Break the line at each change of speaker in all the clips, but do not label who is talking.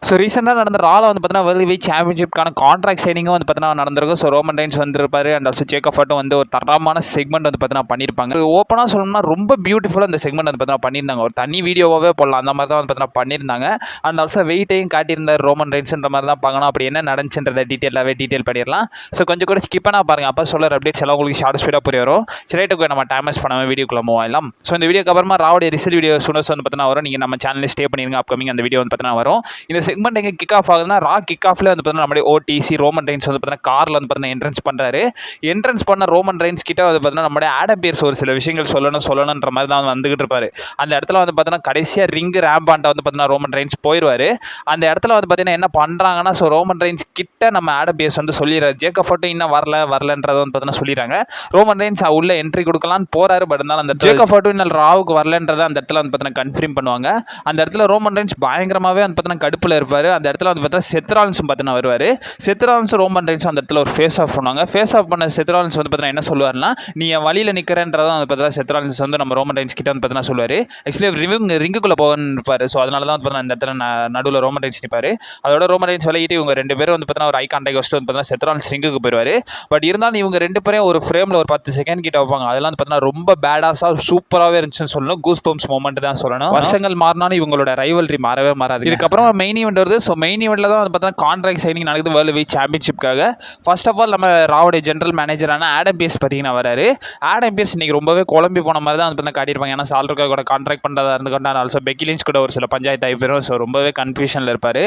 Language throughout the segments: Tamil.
ஸோ ரீசெண்டாக நடந்த ராவில் வந்து பார்த்தீங்கன்னா வேர்ல்டு வெயிட் சாம்பியன்ஷிப்கான கான்ட்ராக்ட் சைனிங்கும் வந்து பார்த்தீங்கன்னா நடந்திருக்கும். ஸோ ரோமன் ரெயின்ஸ் வந்திருப்பாரு அண்ட் ஆல்சோ ஜேக்கப் ஃபட்டும் வந்து ஒரு தரமான செக்மெண்ட் வந்து பார்த்தீங்கன்னா பண்ணியிருப்பாங்க. ஓப்பனாக சொல்லணும்னா ரொம்ப பியூட்டிஃபுல்லாக அந்த செக்மெண்ட் வந்து பார்த்தீங்கன்னா பண்ணியிருந்தாங்க. ஒரு தனி வீடியோவாகவே போடலாம் அந்த மாதிரி தான் வந்து பார்த்தீங்கன்னா பண்ணியிருந்தாங்க. அண்ட் ஆல்சோ வெயிட்டையும் காட்டியிருந்தார் ரோமன் ரெயின்ஸ்ன்ற மாதிரி தான் பார்க்கணும். அப்படி என்ன நடந்துச்சுன்றதை டீட்டெயில் பண்ணிடலாம். ஸோ கொஞ்சம் கூட ஸ்கிப் பண்ணால் பாருங்கள். அப்போ சொல்கிற அப்டேட்ஸ் எல்லாம் உங்களுக்கு ஷார்ட் ஸ்பீடாக புரிய வரும். ஸ்ட்ரெயிட்டுக்கு நம்ம டைம் வேஸ்ட் பண்ணாமல் வீடியோக்குள்ள மூவ் ஆகலாம். ஸோ இந்த வீடியோக்கு அப்புறமா ராவோட ரிசல்ட் வீடியோ சுனஸ் வந்து பார்த்தீங்கன்னா வரும். நீங்கள் நம்ம சேனலில் ஸ்டே பண்ணிருங்க. அப்கமிங் அந்த வீடியோ வந்து பார்த்தீங்கன்னா வரும். இந்த செக்மெண்ட் எங்கே கிக் ஆஃப் ஆகுதுன்னா ரா கிக் ஆஃப்ல வந்து பார்த்தீங்கன்னா நம்மளுடைய ஓடிசி ரோமன் ரெயின்ஸ் வந்து பார்த்தீங்கன்னா காரில் வந்து பார்த்தீங்கன்னா என்ட்ரன்ஸ் பண்ணுறாரு. என்ட்ரன்ஸ் பண்ண ரோமன் ரெயின்ஸ் கிட்ட வந்து பார்த்தீங்கன்னா நம்மளுடைய ஆடம் பியர்ஸ் ஒரு சில விஷயங்கள் சொல்லணுன்ற மாதிரி தான் வந்துகிட்டு இருப்பாரு. அந்த இடத்துல வந்து பார்த்தீங்கன்னா கடைசியாக ரிங் ரேம்பாண்ட வந்து பார்த்தீங்கன்னா ரோமன் ரெயின்ஸ் போயிடுவார். அந்த இடத்துல வந்து பார்த்தீங்கன்னா என்ன பண்ணுறாங்கன்னா ஸோ ரோமன் ரெயின்ஸ் கிட்ட நம்ம ஆடம் பியர்ஸ் வந்து சொல்லிடுறாரு. ஜேக்கப் ஃபட்டும் இன்னும் வரலன்றதை வந்து பார்த்தீங்கன்னா சொல்லிடுறாங்க. ரோமன் ரெயின்ஸ் உள்ள என்ட்ரி கொடுக்கலான்னு போறாரு. பட் இருந்தாலும் அந்த ஜேக்கப் ஃபட்டும் இன்னும் ராவுக்கு வரலன்றதை அந்த இடத்துல வந்து பார்த்தீங்கன்னா கன்ஃபார்ம் பண்ணுவாங்க. அந்த இடத்துல ரோமன் ரெயின்ஸ் பயங்கரமாகவே வந்து பார்த்தீங்கன்னா கடுப்பில் இருப்பார். அந்த இடத்துல வந்து பார்த்தீங்கன்னா செத்ரால்ஸும் பார்த்தீங்கன்னா வருவார். செத்ரால்ஸ் ரோமன் ரெயின்ஸ் அந்த இடத்துல ஒரு ஃபேஸ் ஆஃப் பண்ணுவாங்க. ஃபேஸ் ஆஃப் பண்ண செத்ரால்ஸ் வந்து பார்த்தீங்கன்னா என்ன சொல்லுவார்னா நீ என் வழியில் நிற்கிறன்றதை வந்து பார்த்தீங்கன்னா செத்ரால்ஸ் வந்து நம்ம ரோமன் ரெயின்ஸ் கிட்ட வந்து பார்த்தீங்கன்னா சொல்லுவார். ஆக்சுவலி ரிங்குக்குள்ளே போகணும்னு இருப்பார். ஸோ அதனால தான் வந்து பார்த்தீங்கன்னா இந்த இடத்துல நடுவில் ரோமன் ரெயின்ஸ் நிற்பார். அதோட ரோமன் ரெயின்ஸ் விளையிட்டு இவங்க ரெண்டு பேரும் வந்து பார்த்தீங்கன்னா ஒரு ஐ கான்டாக்ட் வச்சுட்டு வந்து பார்த்தீங்கன்னா செத்ரால்ஸ் ரிங்குக்கு போயிடுவார். பட் இருந்தாலும் இவங்க ரெண்டு பேரும் ஒரு ஃப்ரேமில் ஒரு 10 செகண்ட் கிட்ட வைப்பாங்க. அதெல்லாம் வந்து பார்த்தீங்கன்னா ரொம்ப பேடாஸாக சூப்பராகவே இருந்துச்சுன்னு சொல்லணும். கூஸ் பம்ப்ஸ் மொமெண்ட் தான் சொல்லணும். வருஷங்கள் மாறினாலும் இவங்களோட ரைவல்ரி மாறவே மாறாது. இதுக்கப்புறம் மெயின் ஈவெண்ட் வருது. ஸோ மெயின் ஈவெண்ட்ல தான் வந்து பார்த்தீங்கன்னா கான்ட்ராக்ட் சைனிங் நடக்குது வேர்ல்டு வெயிட் சாம்பியன்ஷிப்காக. ஃபர்ஸ்ட் ஆஃப் ஆல் நம்ம ராவோட ஜென்ரல் மேனேஜரான ஆடம் பியர்ஸ் பார்த்தீங்கன்னா வராரு. ஆடம் பியர்ஸ் இன்னைக்கு ரொம்பவே குழம்பி போன மாதிரி தான் வந்து காட்டியிருப்பாங்க. ஏன்னா சால்ருக்கா கூட கான்ட்ராக்ட் பண்ணுறதா இருந்துக்கொண்டு ஆல்சோ பெக்கி லிஞ்ச் கூட ஒரு சில பஞ்சாயத்து ஆகிப்போம். ஸோ ரொம்பவே கன்ஃபியூஷனில் இருப்பார்.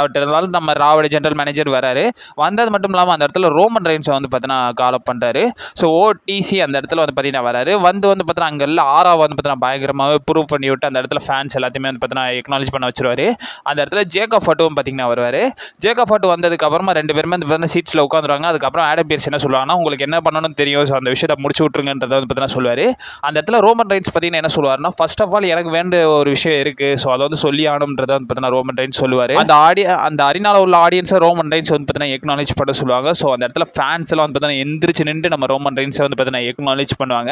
பட் இருந்தாலும் நம்ம ராவோட ஜென்ரல் மேனேஜர் வராரு. வந்தது மட்டும் இல்லாமல் அந்த இடத்துல ரோமன் ரெயின்ஸை வந்து பார்த்தீங்கன்னா கால் அப் பண்ணுறாரு. ஸோ ஓடிசி அந்த இடத்துல வந்து பார்த்தீங்கன்னா வராரு. வந்து பார்த்தீங்கன்னா அங்கே இல்லை ஆறாவை வந்து பார்த்தீங்கன்னா பயங்கரமாகவே ப்ரூவ் பண்ணி விட்டு அந்த இடத்துல ஃபேன்ஸ் எல்லாத்தையுமே வந்து பார்த்தீங்கன்னா எக்னாலஜ் பண்ண வச்சிருவாரு. அந்த இடத்துல ஜேக்கப் ஃபட்டும் பார்த்தீங்கன்னா வருவார். ஜேக்கப் ஃபட்டு வந்ததுக்கு அப்புறமா ரெண்டு பேருமே அந்த சீட்ஸில் உட்காந்துருவாங்க. அதுக்கப்புறம் ஆடம் பியர்ஸ் என்ன சொல்லுவாங்கன்னா உங்களுக்கு என்ன பண்ணணும்னு தெரியும். ஸோ அந்த விஷயத்தை முடிச்சு விட்டுருங்கன்றதை வந்து பார்த்தீங்கன்னா சொல்லுவார். அந்த இடத்துல ரோமன் ரெயின்ஸ் பார்த்தீங்கன்னா என்ன சொல்லுவார்னா ஃபர்ஸ்ட் ஆஃப் ஆல் எனக்கு வேண்டிய ஒரு விஷயம் இருக்குது. ஸோ அதை வந்து சொல்லி ஆகணுன்றதை வந்து பார்த்தீங்கன்னா ரோமன் ரெயின்ஸ் சொல்லுவார். அந்த அரினால உள்ள ஆடியன்ஸை ரோமன் ரெயின்ஸ் வந்து பார்த்தீங்கன்னா எக்னாலஜ் பண்ண சொல்லுவாங்க. ஸோ அந்த இடத்துல ஃபேன்ஸ் எல்லாம் வந்து பார்த்தீங்கன்னா எந்திரிச்சு நின்று நம்ம ரோமன் ரெயின்ஸை வந்து பார்த்தீங்கன்னா எக்னாலஜ் பண்ணுவாங்க.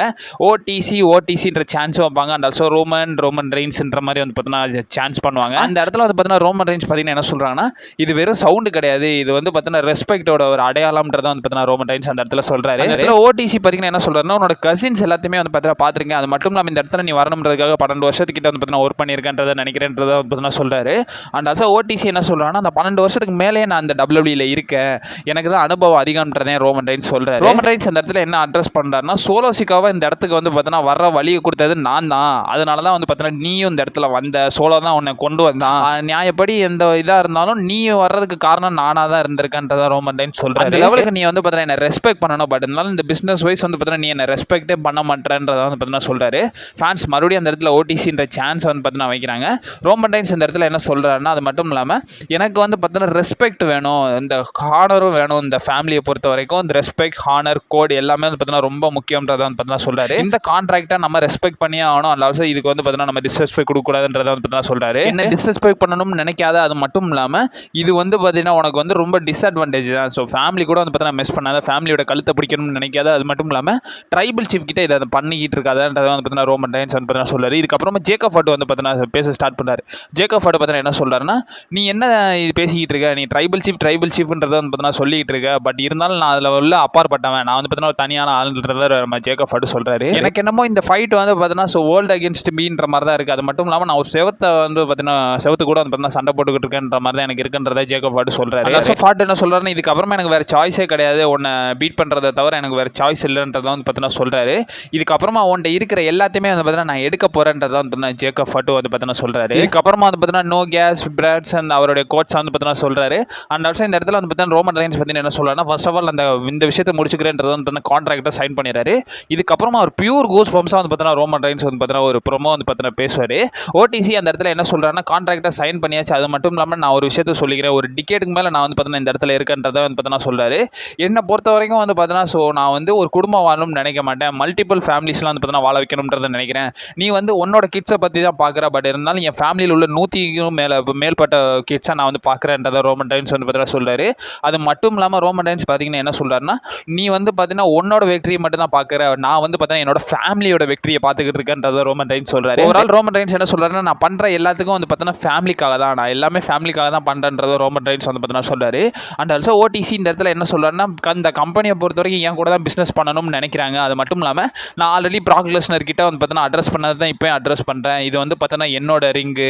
ஓடிசின்ற சான்ஸும் வைப்பாங்க. அண்ட் ஆல்சோ ரோமன் ரெயின்ஸ்ன்ற மாதிரி வந்து பார்த்தீங்கன்னா சான்ஸ் பண்ணுவாங்க. அந்த இடத்துல வந்து பார்த்தீங்கன்னா ரோமன் ரெயின்ஸ் பார்த்தீங்கன்னா என்ன சொல்றாங்கன்னா இது வெறும் சவுண்டு கிடையாது, இது வந்து பார்த்தீங்கன்னா ரெஸ்பெக்டோட ஒரு அடையாளம்ன்றதை வந்து பார்த்தீங்கன்னா ரோமன் ரெயின்ஸ் அந்த இடத்துல சொல்றாரு. அந்த இடத்துல ஓடிசி பார்த்தீங்கன்னா என்ன சொல்றாருன்னா உன்னோட கசின்ஸ் எல்லாத்தையுமே வந்து பார்த்தீங்கன்னா பார்த்துருக்கேன். அது மட்டும் இல்லாமல் இந்த இடத்துல நீ வரணுன்றதுக்காக 12 வருஷத்துக்கிட்ட வந்து பார்த்தீங்கன்னா ஒர்க் பண்ணியிருக்கேன்றதை நினைக்கிறேன்றதை வந்து பார்த்தீங்கன்னா சொல்றாரு. அண்ட் ஆல்சோ ஓடிசி என்ன சொல்றாங்கன்னா அந்த 12 வருஷத்துக்கு மேலே நான் அந்த டபிள்யூடபிள்யூல இருக்கேன், எனக்கு தான் அனுபவம் அதிகம்ன்றதே ரோமன் ரெயின்ஸ் சொல்றாரு. ரோமன் ரெயின்ஸ் அந்த இடத்துல என்ன அட்ரஸ் பண்றாருன்னா சோலோசிக்காவை இந்த இடத்துக்கு வந்து பார்த்தீங்கன்னா வர வழியை கொடுத்தது நான் தான், அதனால தான் வந்து பார்த்தீங்கன்னா நீயும் இந்த இடத்துல வந்த, சோலோ தான் உன்னை கொண்டு வந்தான், நியாயப்படி எந்த இதாக இருந்தாலும் நீ வர்றதுக்கு காரணம் நானாக தான் இருந்திருக்கேன்றதா ரோமன் ரெயின்ஸ் சொல்றாரு. அந்த லெவலுக்கு நீ வந்து பார்த்தீங்கன்னா என்ன ரெஸ்பெக்ட் பண்ணணும், பட் இருந்தாலும் இந்த பிசினஸ் வைஸ் வந்து பார்த்தீங்கன்னா நீ என்ன ரெஸ்பெக்டே பண்ண மாட்டேன்றதை வந்து பார்த்தீங்கன்னா சொல்றாரு. ஃபேன்ஸ் மறுபடியும் அந்த இடத்துல ஓடிசின்ற சான்ஸ் வந்து பார்த்தீங்கன்னா வைக்கிறாங்க. ரோமன் ரெயின்ஸ் இந்த இடத்துல என்ன சொல்றாருன்னா அது மட்டும் இல்லாமல் எனக்கு வந்து பார்த்தீங்கன்னா ரெஸ்பெக்ட் வேணும், இந்த ஹானரும் வேணும், இந்த ஃபேமிலியை பொறுத்த வரைக்கும் இந்த ரெஸ்பெக்ட் ஹானர் கோட் எல்லாமே வந்து பார்த்தீங்கன்னா ரொம்ப முக்கியன்றதை வந்து பார்த்தீங்கன்னா சொல்றாரு. இந்த கான்ட்ராக்டை நம்ம ரெஸ்பெக்ட் பண்ணியே ஆகணும். ஆல்சோ இதுக்கு வந்து பார்த்தீங்கன்னா நம்ம டிஸ்ரெஸ்பெக்ட் கொடுக்கக்கூடாதுன்றதை வந்து பார்த்தீங்கன்னா சொல்றாரு. என்ன டிஸ்ரெஸ்பெக்ட் பண்ணணும்னு நினைக்காத, அது மட்டும் இல்லாமல் இது வந்து பார்த்தீங்கன்னா உனக்கு வந்து ரொம்ப டிஸ்அட்வான்டேஜ் தான். ஸோ ஃபேமிலி கூட வந்து பார்த்தீங்கன்னா மிஸ் பண்ணாத, ஃபேமிலியோட கழுத்தை பிடிக்கணும்னு நினைக்காத, அது மட்டும் இல்லாமல் ட்ரைபல் சீஃப் கிட்ட இதை பண்ணிக்கிட்டு இருக்காதுன்றதை வந்து பார்த்தீங்கன்னா ரோமன் ரெயின்ஸ் வந்து பார்த்தீங்கன்னா சொல்றாரு. இதுக்கப்புறமா ஜேக்கப் ஃபட்டு வந்து பார்த்தீங்கன்னா பேச ஸ்டார்ட் பண்ணாரு. ஜேக்கப் ஃபட்டு பார்த்தீங்கன்னா என்ன சொல்றாருன்னா நீ என்ன இது பேசிக்கிட்டு இருக்க, நீ ட்ரைபல் சீஃப்ன்றதை வந்து பார்த்தீங்கன்னா சொல்லிக்கிட்டு இருக்க, பட் இருந்தாலும் நான் அதில் உள்ள அப்பாற்பட்டவன், நான் வந்து பார்த்தீங்கன்னா ஒரு தனியான ஆளுன்றதை நம்ம ஜேக்கப் ஃபட்டு சொல்றாரு. எனக்கு என்னமோ இந்த ஃபைட் வந்து பார்த்தீங்கன்னா ஸோ வேர்ல்டு அகேன்ஸ்ட் மீன்ற மாதிரி தான் இருக்குது. அது மட்டும் இல்லாமல் நான் ஒரு செவத்தை வந்து பார்த்தீங்கன்னா செவத்து கூட வந்து பார்த்தீங்கன்னா சண்டை போட்டுக்கிட்டு இருக்கேன்ற மாதிரி தான் எனக்கு இருக்குன்றதை ஜேக்கப் ஃபட்டு சொல்றாரு. ஃபட்டு என்ன சொல்றாருன்னா இதுக்கப்புறமா எனக்கு வேறு சாய்ஸே கிடையாது, உன்னை பீட் பண்ணுறதை தவிர எனக்கு வேறு சாய்ஸ் இல்லைன்றதை வந்து பார்த்தீங்கன்னா சொல்றாரு. இதுக்கப்புறமா உன்ட்ட இருக்கிற எல்லாத்தையுமே வந்து பார்த்தீங்கன்னா நான் எடுக்க போறேன்றதை வந்து பார்த்தீங்கன்னா ஜேக்கப் ஃபட்டு வந்து பார்த்தீங்கன்னா சொல்றாரு. இதுக்கப்புறமா வந்து பார்த்தீங்கன்னா நோ கேஸ் பிராட்ஸ் அண்ட் அவருடைய கோட்ஸ் வந்து பார்த்தீங்கன்னா சொல்றாரு. அண்ட் ஆல்சோ இந்த இடத்துல வந்து பார்த்தீங்கன்னா ரோமன் ரெயின்ஸ் பார்த்தீங்கன்னா என்ன சொல்றாருன்னா ஃபர்ஸ்ட் ஆஃப் ஆல் இந்த விஷயத்தை முடிச்சுக்கிறேன்றதை வந்து பார்த்தீங்கன்னா கான்ட்ராக்டை சைன் பண்ணிடுறாரு. இதுக்கப்புறமா ஒரு பியூர் கூஸ் பம்ஸாக வந்து பார்த்தீங்கன்னா ரோமன் ரெயின்ஸ் வந்து பார்த்தீங்கன்னா ஒரு ப்ரோமோ வந்து பார்த்தீங்கன்னா பேசுவார். ஓடிசி அந்த இடத்துல என்ன சொல்றாருன்னா கான்ட்ராக்டை சைன் பண்ணியாச்சு, அது மட்டும் இல்லாமல் நான் ஒரு விஷயத்தை சொல்லிக்கிறேன், ஒரு டிக்கெட்டுக்கு மேலே நான் வந்து பார்த்தீங்கன்னா இந்த இடத்துல இருக்கன்றதை வந்து பார்த்தீங்கன்னா சொல்றாரு. என்னை பொறுத்த வரைக்கும் வந்து பார்த்தீங்கன்னா ஸோ நான் வந்து ஒரு குடும்பம் வாழணும்னு நினைக்க மாட்டேன், மல்டிபிள் ஃபேமிலிஸ்லாம் வந்து பார்த்தீங்கன்னா வாழ வைக்கணும்ன்றதை நினைக்கிறேன். நீ வந்து உன்னோட கிட்ஸை பற்றி தான் பார்க்குற, பட் இருந்தாலும் என் ஃபேமிலியில் உள்ள 100க்கும் மேற்பட்ட கிட்ஸை நான் வந்து பார்க்குறேன்றதை ரோமன் ரெயின்ஸ் வந்து பார்த்தீங்கன்னா சொல்றாரு. அது மட்டும் இல்லாமல் ரோமன் ரெயின்ஸ் பார்த்தீங்கன்னா என்ன சொல்றாருன்னா நீ வந்து பார்த்தீங்கன்னா உன்னோட வெற்றியை மட்டும் தான் பார்க்குற, நான் வந்து பார்த்தீங்கன்னா என்னோட ஃபேமிலியோட வெற்றியை பார்த்துக்கிட்டு இருக்கேன்றதை ரோமன் ரெயின்ஸ் சொல்றாரு. ஓவரால் ரோமன் ரெயின்ஸ் என்ன சொல்றாருன்னா நான் பண்ணுற எல்லாத்துக்கும் வந்து பார்த்தீங்கன்னா ஃபேமிலிக்காக தான், நான் எல்லாமே எல்லாமே ஃபேமிலிக்காக தான் பண்ணுறன்றதை ரோமன் ரெயின்ஸ் வந்து பார்த்தீங்கன்னா சொல்கிறாரு. அண்ட் ஆல்சோ ஓடிசி இந்த இடத்துல என்ன சொல்கிறாருன்னா, இந்த கம்பெனியை பொறுத்த வரைக்கும் என் கூட தான் பிஸ்னஸ் பண்ணணும்னு நினைக்கிறாங்க. அது மட்டும் இல்லாமல் நான் ஆல்ரெடி ப்ராக் லெஸ்னர் கிட்ட வந்து பார்த்தீங்கன்னா அட்ரஸ் பண்ணது தான் இப்போயும் அட்ரஸ் பண்ணுறேன். இது வந்து பார்த்தீங்கன்னா என்னோட ரிங்கு,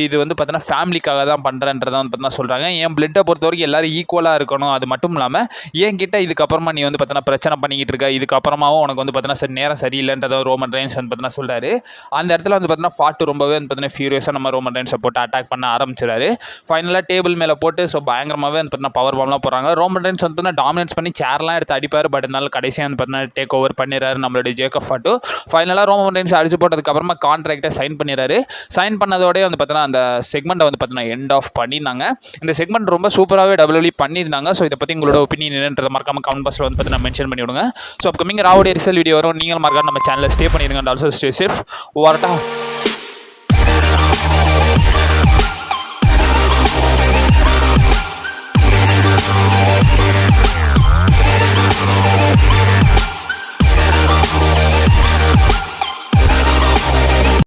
இது வந்து பார்த்தீங்கன்னா ஃபேமிலிக்காக தான் பண்ணுறேன்றதை வந்து பார்த்தீங்கன்னா சொல்கிறாங்க. என் பிளட்டை பொறுத்த வரைக்கும் எல்லாரும் ஈக்குவலாக இருக்கணும். அது மட்டும் இல்லாமல் என்கிட்ட இதுக்கப்புறமா நீ வந்து பார்த்தீங்கன்னா பிரச்சனை பண்ணிக்கிட்டு இருக்க, இதுக்கப்புறமாவும் உனக்கு வந்து பார்த்தீங்கன்னா நேரம் சரியில்லைன்றதை ரோமன் ரெயின்ஸ் வந்து பார்த்தீங்கன்னா சொல்கிறாரு. அந்த இடத்துல வந்து பார்த்தீங்கன்னா ஃபாட்டு ரொம்பவே வந்து பார்த்தீங்கன்னா ஃபியூரியஸாக நம்ம ரோமன் ரெயின்ஸை போட்டு அட்டாக் பண்ண ஆரம்பிச்சிடாரு. ஃபைனலாக டேபிள் மேலே போட்டு ஸோ பயங்கரமாகவே வந்து பார்த்தீங்கன்னா பவர் பாம்லாம் போடுறாங்க. ரோமன் ரெயின்ஸ் வந்து பார்த்தீங்கன்னா டாமினேட் பண்ணி சேர்லாம் எடுத்து அடிப்பார். பட் இருந்தாலும் கடைசியாக வந்து பார்த்தீங்கன்னா டேக் ஓவர் பண்ணிடுறாரு நம்மளுடைய ஜேக்கப் ஃபாட்டு. ஃபைனலாக ரோமன் ரெயின்ஸ் அடிச்சு போட்டதுக்கப்புறமா கான்ட்ராக்டை சைன் பண்ணிடுறாரு. சைன் பண்ணதோடய வந்து பார்த்தீங்கன்னா அந்த செக்மெண்ட்டை வந்து பார்த்தீங்கன்னா எண்ட் ஆஃப் பண்ணியிருந்தாங்க. இந்த செக்மெண்ட் ரொம்ப சூப்பராகவே WWE பண்ணியிருந்தாங்க. ஸோ இதை பற்றி உங்களோட ஒப்பீனியன் என்னன்றதை மறக்காம கமெண்ட் பாக்ஸில் வந்து பார்த்தீங்கன்னா மென்ஷன் பண்ணி விடுங்க. ஸோ அப்கமிங் ராவுடைய ரிசல்ட் வீடியோ வரும். நீங்கள் மறக்காம நம்ம சேனலில் ஸ்டே பண்ணிடுங்க. And also stay safe. வரட்டா.